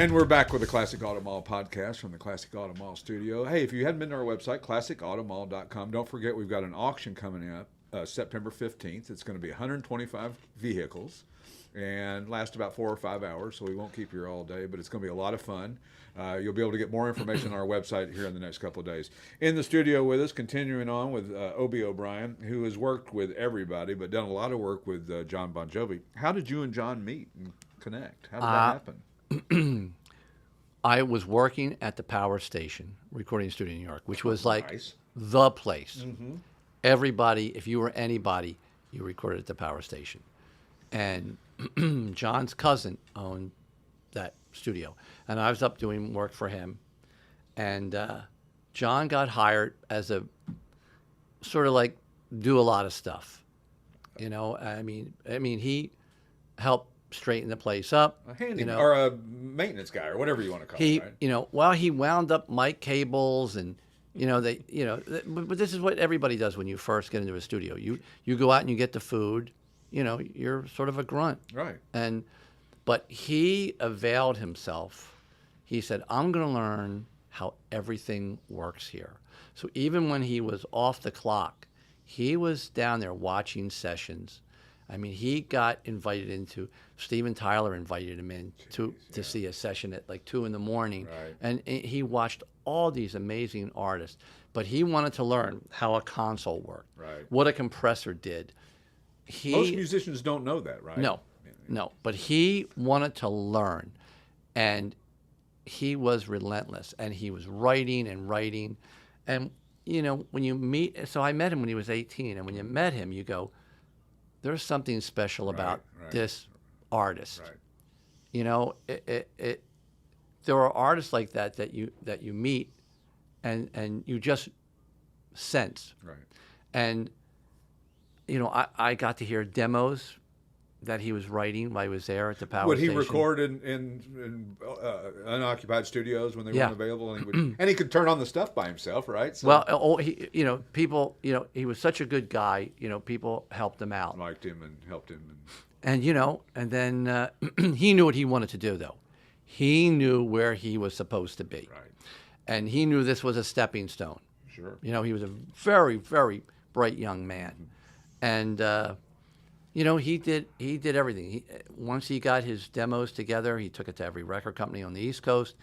And we're back with the Classic Auto Mall podcast from the Classic Auto Mall studio. Hey, if you hadn't been to our website, classicautomall.com, don't forget we've got an auction coming up September 15th. It's going to be 125 vehicles and last about 4 or 5 hours, so we won't keep you here all day, but it's going to be a lot of fun. You'll be able to get more information on our website here in the next couple of days. In the studio with us, continuing on with Obie O'Brien, who has worked with everybody, but done a lot of work with Jon Bon Jovi. How did you and Jon meet and connect? How did that happen? I was working at the Power Station recording studio in New York, which was like Nice. the place. Mm-hmm. Everybody, if you were anybody, you recorded at the Power Station. And John's cousin owned that studio. And I was up doing work for him. And Jon got hired as a sort of like do a lot of stuff. You know, I mean, he helped straighten the place up. A handyman, you know, or a maintenance guy, or whatever you want to call it, right? You know, well, he wound up mic cables and, you know, but this is what everybody does when you first get into a studio. You go out and you get the food, you know, you're sort of a grunt. Right. But he availed himself. He said, I'm going to learn how everything works here. So even when he was off the clock, he was down there watching sessions. I mean, he got invited into, Steven Tyler invited him in to see a session at like 2 in the morning. Right. And he watched all these amazing artists. But he wanted to learn how a console worked, Right. what a compressor did. Most musicians don't know that, right? No. But he wanted to learn. And he was relentless. And he was writing. And, you know, when you meet, so I met him when he was 18. And when you met him, you go, there's something special about this artist. Right. You know, there are artists like that you meet, and you just sense. Right. And you know, I got to hear demos that he was writing while he was there at the Power Station. Would he record in unoccupied studios when they weren't available? And he could turn on the stuff by himself, right? So, well, people, he was such a good guy. You know, people helped him out. liked him and helped him. And, you know, and then he knew what he wanted to do, though. He knew where he was supposed to be. Right. And he knew this was a stepping stone. Sure. You know, he was a very, very bright young man. And, you know, he did everything. Once he got his demos together, he took it to every record company on the East Coast,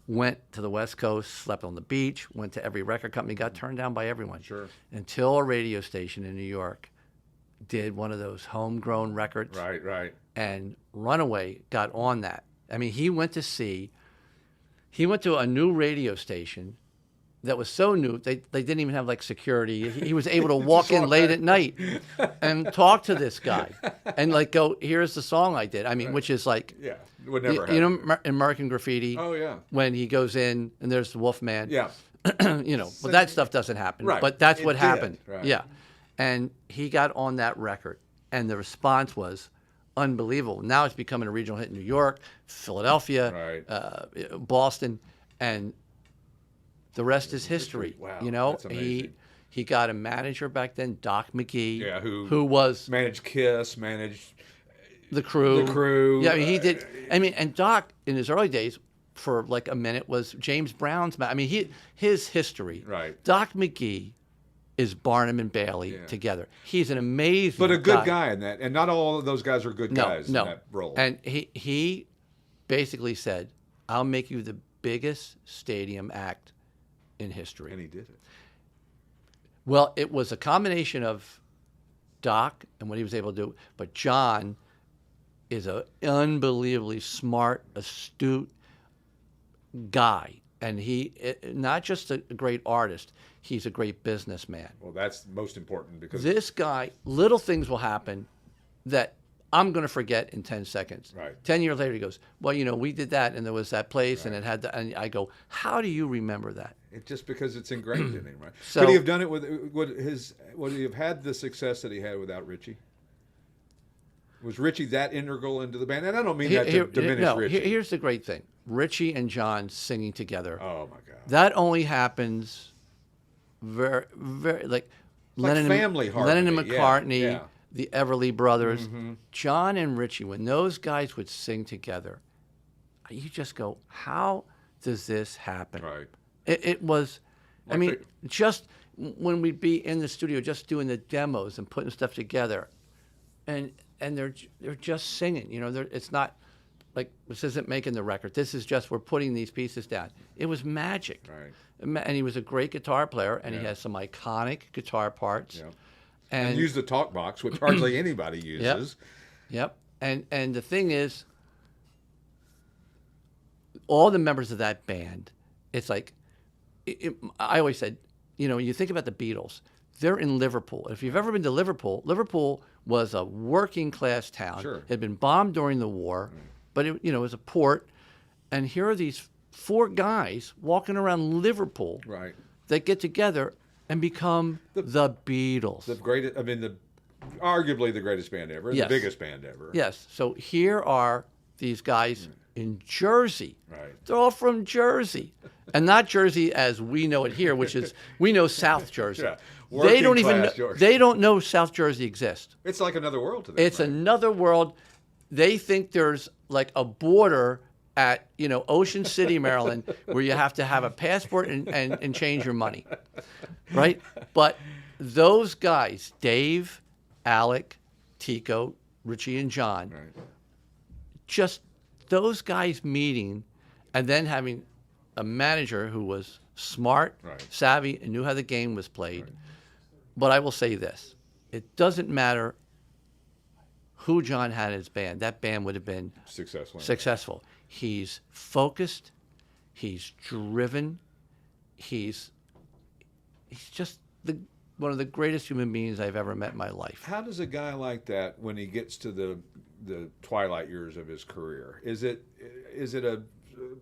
went to the West Coast, slept on the beach, went to every record company, got turned down by everyone. Sure. Until a radio station in New York did one of those homegrown records. Right. And Runaway got on that. I mean, he went to a new radio station that was so new, they didn't even have like security. He was able to walk in late at night and talk to this guy and like go, here's the song I did. I mean, which is like, Yeah, it would never happen. you know, American Graffiti. Oh, yeah. When he goes in and there's the Wolfman. Yeah. You know, but that stuff doesn't happen. Right. But that's It what did, happened. right. Yeah. And he got on that record and the response was unbelievable. Now it's becoming a regional hit in New York, Philadelphia, Boston, and the rest is history. Wow, you know, that's amazing. he got a manager back then, Doc McGee, Yeah, who was managed Kiss, managed the Crew. The Crew. Yeah, I mean, he did. I mean, and Doc in his early days, for like a minute, was James Brown's. I mean, his history. Right. Doc McGee is Barnum and Bailey together. He's an amazing, but a good guy in that, and not all of those guys are good guys in no. that role. And he basically said, "I'll make you the biggest stadium act in history." And he did it. Well, it was a combination of Doc and what he was able to do, but Jon is an unbelievably smart, astute guy. And he, not just a great artist, he's a great businessman. Well, that's most important because This guy, little things will happen that I'm going to forget in 10 seconds. Right. 10 years later, he goes, well, you know, we did that, and there was that place, and it had that. And I go, how do you remember that? just because it's ingrained in him, right? So, could he have done it with would he have had the success that he had without Richie? Was Richie that integral into the band? And I don't mean that to diminish Richie. Here's the great thing. Richie and Jon singing together. Oh, my God. That only happens very, very, like family harmony. Lennon and McCartney, Yeah. the Everly Brothers. Mm-hmm. Jon and Richie, when those guys would sing together, you just go, how does this happen? Right. It was, I Like mean, the- just when we'd be in the studio, just doing the demos and putting stuff together, and they're just singing. You know, it's not like this isn't making the record. This is just we're putting these pieces down. It was magic. Right. And he was a great guitar player, and he Yeah. has some iconic guitar parts. Yeah. And And use the talk box, which hardly anybody uses. Yep. And the thing is, all the members of that band, it's like, I always said, you know, you think about the Beatles, they're in Liverpool. If you've ever been to Liverpool, Liverpool was a working class town. Sure. It had been bombed during the war, but it, you know, it was a port. And here are these 4 guys walking around Liverpool Right. that get together and become the Beatles. The greatest, I mean, arguably the greatest band ever, Yes. the biggest band ever. Yes. So here are these guys in Jersey. Right. They're all from Jersey. And not Jersey as we know it here, which is, we know South Jersey. Yeah. They don't even Working-class know, Jersey. they don't know South Jersey exists. It's like another world to them. It's right? another world. They think there's like a border at, you know, Ocean City, Maryland, where you have to have a passport and change your money, right? But those guys, Dave, Alec, Tico, Richie, and John, Right. just those guys meeting and then having a manager who was smart, Right. savvy, and knew how the game was played. Right. But I will say this. It doesn't matter who John had in his band. That band would have been successful. He's focused. He's driven. He's just one of the greatest human beings I've ever met in my life. How does a guy like that, when he gets to the twilight years of his career, is it a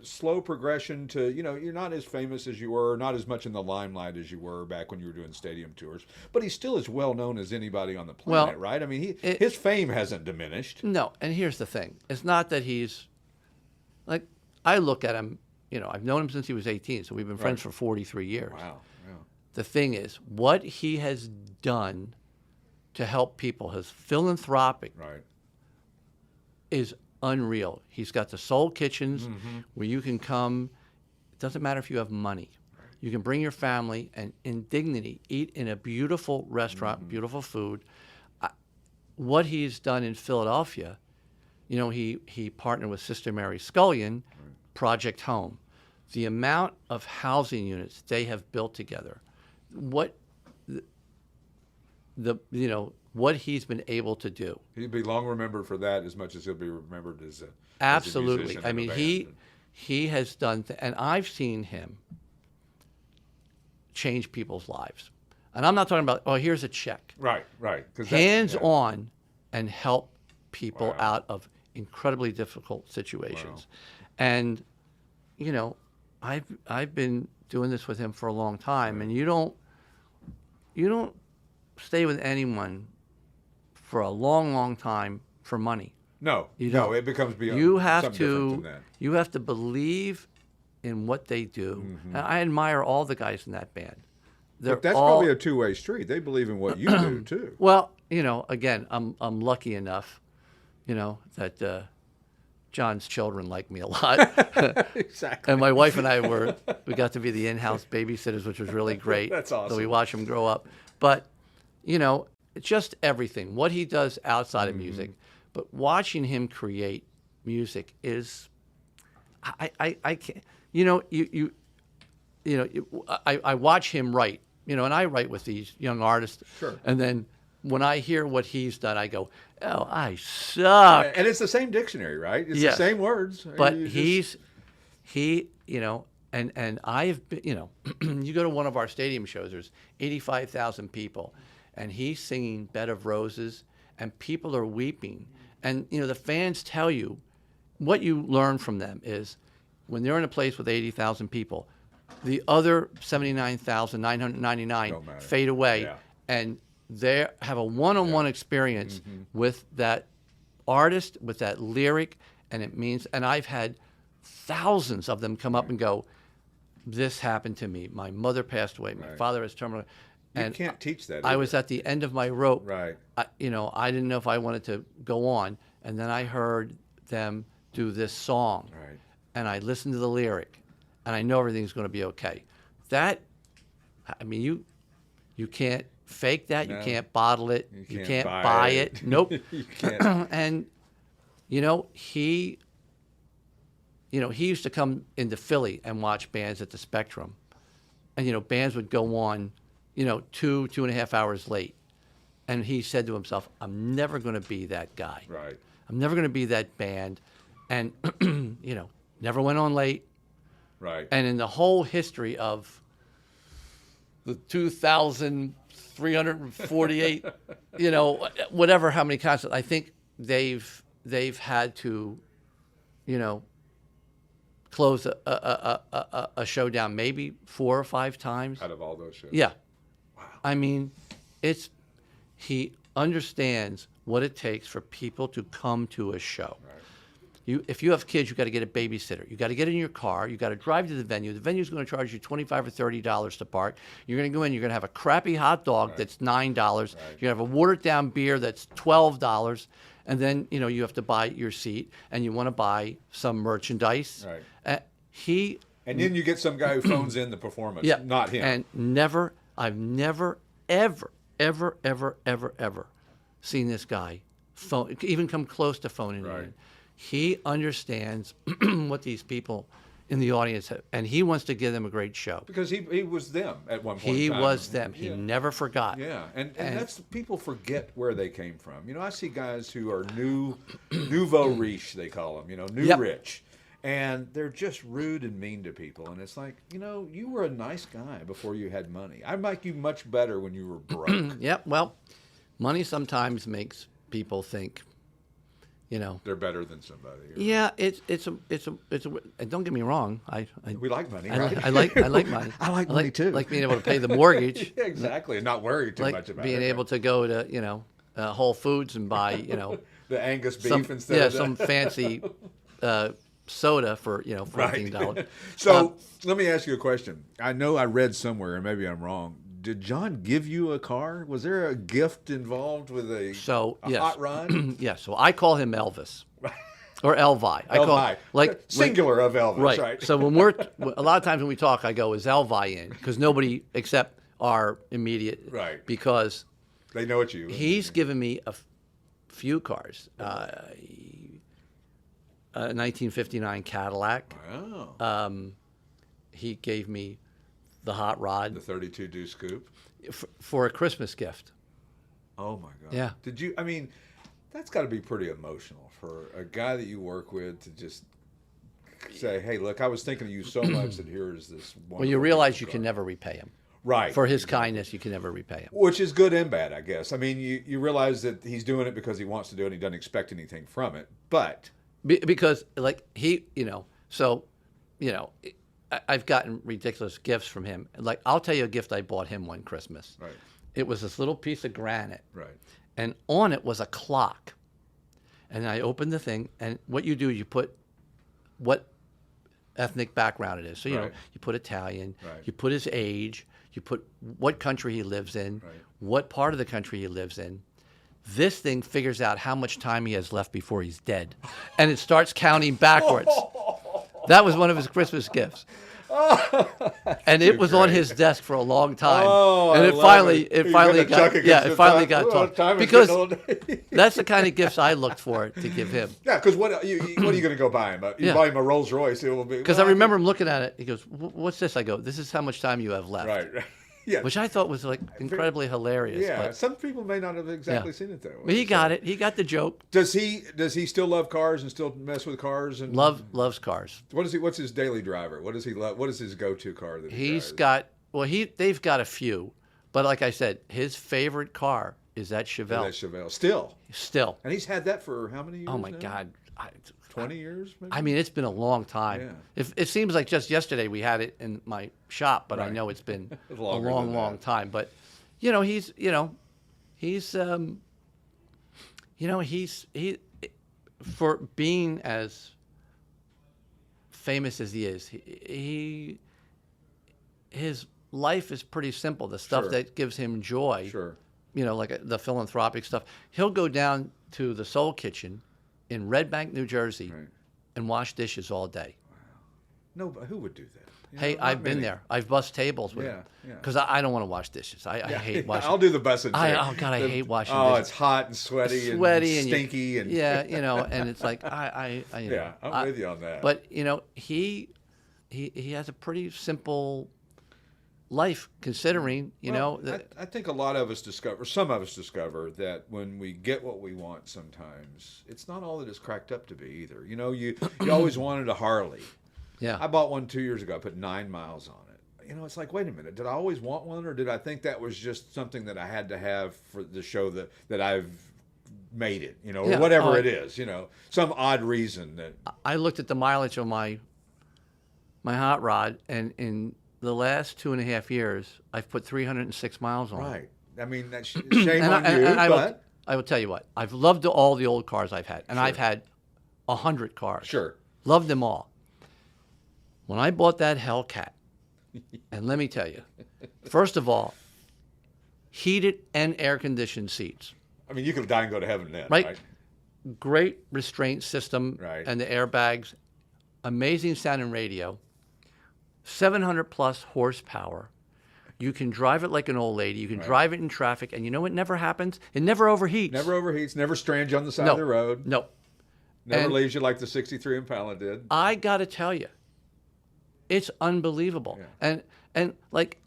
slow progression to, you know, you're not as famous as you were, not as much in the limelight as you were back when you were doing stadium tours, but he's still as well known as anybody on the planet, right? I mean, his fame hasn't diminished. No, and here's the thing. It's not that he's, like, I look at him, you know, I've known him since he was 18, so we've been friends for 43 years. Wow. Yeah. The thing is, what he has done to help people, his philanthropic, Right. is unreal. He's got the soul kitchens where you can come. It doesn't matter if you have money. You can bring your family and in dignity eat in a beautiful restaurant, beautiful food. What he's done in Philadelphia, you know, he partnered with Sister Mary Scullion, Project Home. The amount of housing units they have built together, what what he's been able to do. He'll be long remembered for that as much as he'll be remembered as a Absolutely. musician I in mean, a band. he has done, and I've seen him change people's lives. And I'm not talking about, oh, here's a check. Right. 'Cause Hands yeah. on and help people Wow. out of incredibly difficult situations. And, you know, I've been doing this with him for a long time, and you don't stay with anyone for a long, long time for money. No, You no, don't. it becomes beyond. You have something different to than that. you have to believe in what they do. And I admire all the guys in that band. But that's all, probably a two-way street. They believe in what you do too. well, you know, again, I'm lucky enough, you know, that John's children like me a lot. Exactly. And my wife and I we got to be the in-house babysitters, which was really great. That's awesome. So we watch him grow up. But, you know, just everything, what he does outside of music, but watching him create music is, I can't, you know, I watch him write, you know, and I write with these young artists. Sure. And then when I hear what he's done, I go, oh, I suck. And it's the same dictionary, right? It's Yes. the same words. But You just- you know, and I've been, you know, you go to one of our stadium shows, there's 85,000 people, and he's singing Bed of Roses, and people are weeping. And, you know, the fans tell you, what you learn from them is when they're in a place with 80,000 people, the other 79,999 Don't matter. fade away, Yeah. and they have a one-on-one experience with that artist, with that lyric, and it means, and I've had thousands of them come up and go, this happened to me. My mother passed away. My Right. father has terminal. You And can't teach that. I either. was at the end of my rope. Right. You know, I didn't know if I wanted to go on. And then I heard them do this song. Right. and I listen to the lyric, and I know everything's going to be okay. That, I mean, you can't fake that. No. You can't bottle it. You can't buy buy it. Nope. You can't. And he used to come into Philly and watch bands at the Spectrum, and bands would go on, 2.5 hours late, and he said to himself, "I'm never going to be that guy. Right. I'm never going to be that band," and never went on late. Right. And in the whole history of the 2,348, whatever, how many concerts, I think they've had to, close a show down maybe 4 or 5 times. Out of all those shows. Yeah. Wow. I mean, he understands what it takes for people to come to a show. Right. If you have kids, you got to get a babysitter. You got to get in your car. You got to drive to the venue. The venue's going to charge you $25 or $30 to park. You're going to go in. You're going to have a crappy hot dog that's $9. You're going to have a watered down beer that's $12, and then you have to buy your seat, and you want to buy some merchandise. Right. And then you get some guy who phones in the performance. Yeah. Not him. And I've never, ever seen this guy even come close to phoning Right. in. He understands what these people in the audience have, and he wants to give them a great show. Because he was them at one point He in time. was them. He never forgot. Yeah, and that's, people forget where they came from. I see guys who are nouveau riche, they call them, new Yep. rich. And they're just rude and mean to people. And it's like, you were a nice guy before you had money. I like you much better when you were broke. Yep. Well, money sometimes makes people think, They're better than somebody. Yeah, it's a. And don't get me wrong. We like money, I right? like money. I like money too. Like being able to pay the mortgage. Yeah, exactly, and not worry too much about being it. able to go to Whole Foods and buy the Angus beef instead of some fancy soda for $14. So let me ask you a question. I know I read somewhere, and maybe I'm wrong. Did John give you a car? Was there a gift involved with a yes. hot rod? Yeah. So I call him Elvis, or Elvi. I call singular of Elvis, right? So when a lot of times when we talk, I go, "Is Elvi in?" Because nobody except our immediate, right? Because they know it's you. He's given me a few cars. A 1959 Cadillac. Wow. He gave me the hot rod. The 32 Deuce Coupe. For a Christmas gift. Oh my God. Yeah. Did you? I mean, that's got to be pretty emotional for a guy that you work with to just say, "Hey, look, I was thinking of you so much that here is this." Well, you realize you can never repay him. Right. For his kindness, you can never repay him. Which is good and bad, I guess. I mean, you realize that he's doing it because he wants to do it. He doesn't expect anything from it, but because I've gotten ridiculous gifts from him. Like, I'll tell you a gift I bought him one Christmas. Right. It was this little piece of granite. Right. And on it was a clock. And I opened the thing, and what you do, you put what ethnic background it is. So, Right. You put Italian, Right. you put his age, you put what country he lives in, Right. what part of the country he lives in. This thing figures out how much time he has left before he's dead. And it starts counting backwards. That was one of his Christmas gifts. And it was on his desk for a long time. Oh, and I it love finally it. it You finally gotta chuck got against it the finally time. got Well, talked. time is Because getting old. that's the kind of gifts I looked for to give him. Yeah, because what are you going to go buy him? You buy him a Rolls Royce, it will be. Because I remember him looking at it. He goes, "What's this?" I go, "This is how much time you have left." Right. Yeah. Which I thought was like incredibly hilarious. Yeah. But Some people may not have exactly seen it that way. he got it. He got the joke. Does he still love cars and still mess with cars and Loves cars. What's his daily driver? What does he love? What is his go-to car that he drives? They've got a few, but like I said, his favorite car is that Chevelle. That Chevelle. Still. And he's had that for how many years? Oh my now? God. 20 years maybe? I mean, it's been a long time. Yeah. It seems like just yesterday we had it in my shop, but I know it's been a Longer than long that. time. But he's for being as famous as he is, his life is pretty simple. The stuff Sure. that gives him joy, Sure. like the philanthropic stuff. He'll go down to the Soul Kitchen in Red Bank, New Jersey, Right. and wash dishes all day. No, but who would do that? You Hey, know, not I've been many. there. I've bussed tables with him. Yeah. Because I don't want to wash dishes. I hate washing. I'll do the bussing too. Oh God, I hate washing Oh, dishes. it's hot and sweaty and and stinky and yeah, and it's like yeah, I'm with you on that. But he has a pretty simple life, considering I think a lot of us some of us discover that when we get what we want, sometimes it's not all that it's cracked up to be either. You always wanted a Harley. yeah. I bought one 2 years ago. I put 9 miles on it. It's like, wait a minute, did I always want one, or did I think that was just something that I had to have for the show that I've made it, or Yeah. whatever it is, some odd reason that. I looked at the mileage of my hot rod, and in the last 2.5 years, I've put 306 miles on it. Right. I mean, that's shame on you, and but I will tell you what, I've loved all the old cars I've had, and Sure. I've had 100 cars. Sure. Loved them all. When I bought that Hellcat, and let me tell you, first of all, heated and air-conditioned seats. I mean, you could die and go to heaven then, Right. right? Great restraint system, Right. and the airbags, amazing sound and radio, 700 plus horsepower. You can drive it like an old lady. You can drive it in traffic, and you know what never happens? It never overheats. Never overheats, never strands you on the side of the road, No. never And- leaves you like the 63 Impala did. I got to tell you, it's unbelievable. Yeah. And like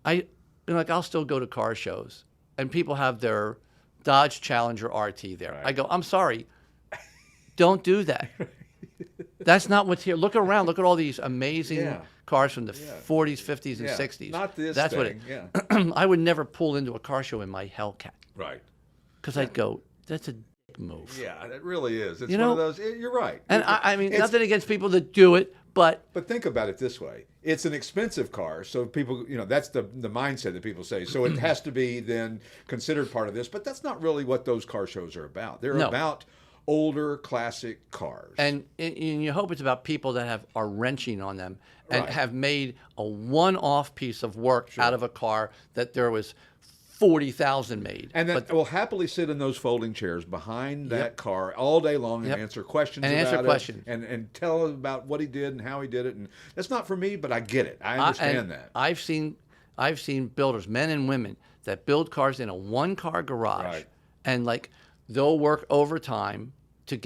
I'll still go to car shows, and people have their Dodge Challenger RT there. Right. I go, I'm sorry, don't do that. That's not what's here. Look around. Look at all these amazing Yeah. cars from the 40s, 50s, and Yeah. 60s. Not this That's thing. what it. Yeah. I would never pull into a car show in my Hellcat, Right. because I'd go, that's a dick move. Yeah, it really is. It's You one know- of those. You're right. And I mean, It's- nothing against people that do it, but But think about it this way: it's an expensive car, so people, that's the mindset that people say. So it has to be then considered part of this. But that's not really what those car shows are about. They're No. about older classic cars. and you hope it's about people that are wrenching on them and Right. have made a one-off piece of work out of a car that there was 40,000 made. And that But will happily sit in those folding chairs behind that car all day long and Yep. answer questions And about answer it questions. and tell about what he did and how he did it. And that's not for me, but I get it. I understand that. I've seen builders, men and women, that build cars in a one-car garage, Right. and like they'll work overtime to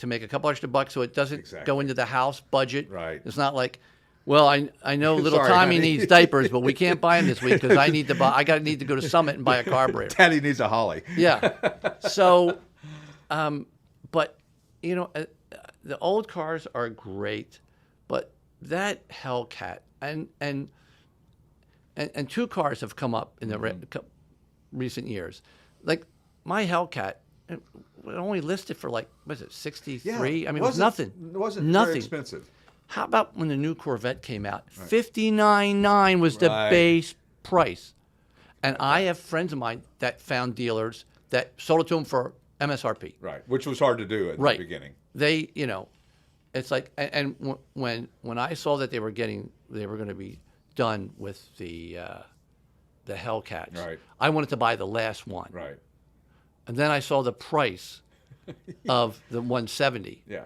make a couple extra bucks, so it doesn't Exactly. go into the house budget. Right. It's not like, well, I know little Sorry, Tommy honey. needs diapers, but we can't buy him this week because I need to go to Summit and buy a carburetor. Daddy needs a Holly. Yeah. So, but the old cars are great, but that Hellcat and two cars have come up in the recent years. Like my Hellcat, it only listed for like, was it 63? I mean, it was nothing. It wasn't nothing. very expensive. How about when the new Corvette came out? $59,900 was the Right. base price. And I have friends of mine that found dealers that sold it to them for MSRP. Right, which was hard to do at the beginning. They, it's like, and when I saw that they were going to be done with the Hellcats, Right. I wanted to buy the last one. Right. And then I saw the price of the 170. Yeah.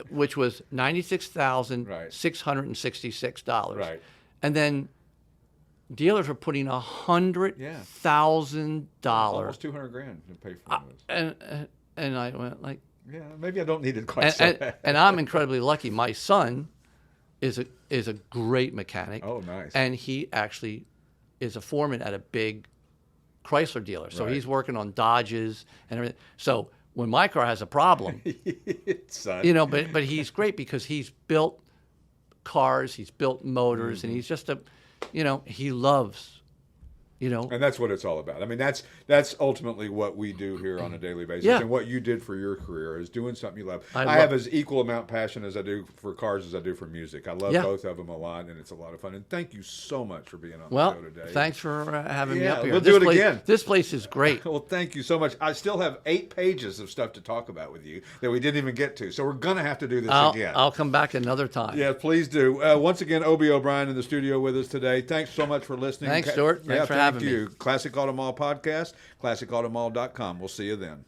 Which was $96,666. Right. And then dealers were putting $100,000. Almost $200,000 to pay for this. And I went like, Yeah, maybe I don't need it quite so bad. and I'm incredibly lucky. My son is a great mechanic. Oh, nice. And he actually is a foreman at a big Chrysler dealer. So Right. he's working on Dodges and everything. So when my car has a problem, Son. but he's great because he's built cars, he's built motors, Mm-hmm. and he's just he loves, And that's what it's all about. I mean, that's ultimately what we do here on a daily basis. Yeah. And what you did for your career is doing something you love. I I love- have as equal amount passion as I do for cars as I do for music. I love Yeah. both of them a lot, and it's a lot of fun. And thank you so much for being on well, the show today. thanks for having me Yeah, up here. we'll This do it place- again. This place is great. Well, thank you so much. I still have 8 pages of stuff to talk about with you that we didn't even get to. So we're going to have to do this again. I'll come back another time. Yeah, please do. Once again, Obie O'Brien in the studio with us today. Thanks so much for listening. Thanks, Stewart. Thanks for having me. Classic Auto Mall Podcast, classicautomall.com. We'll see you then.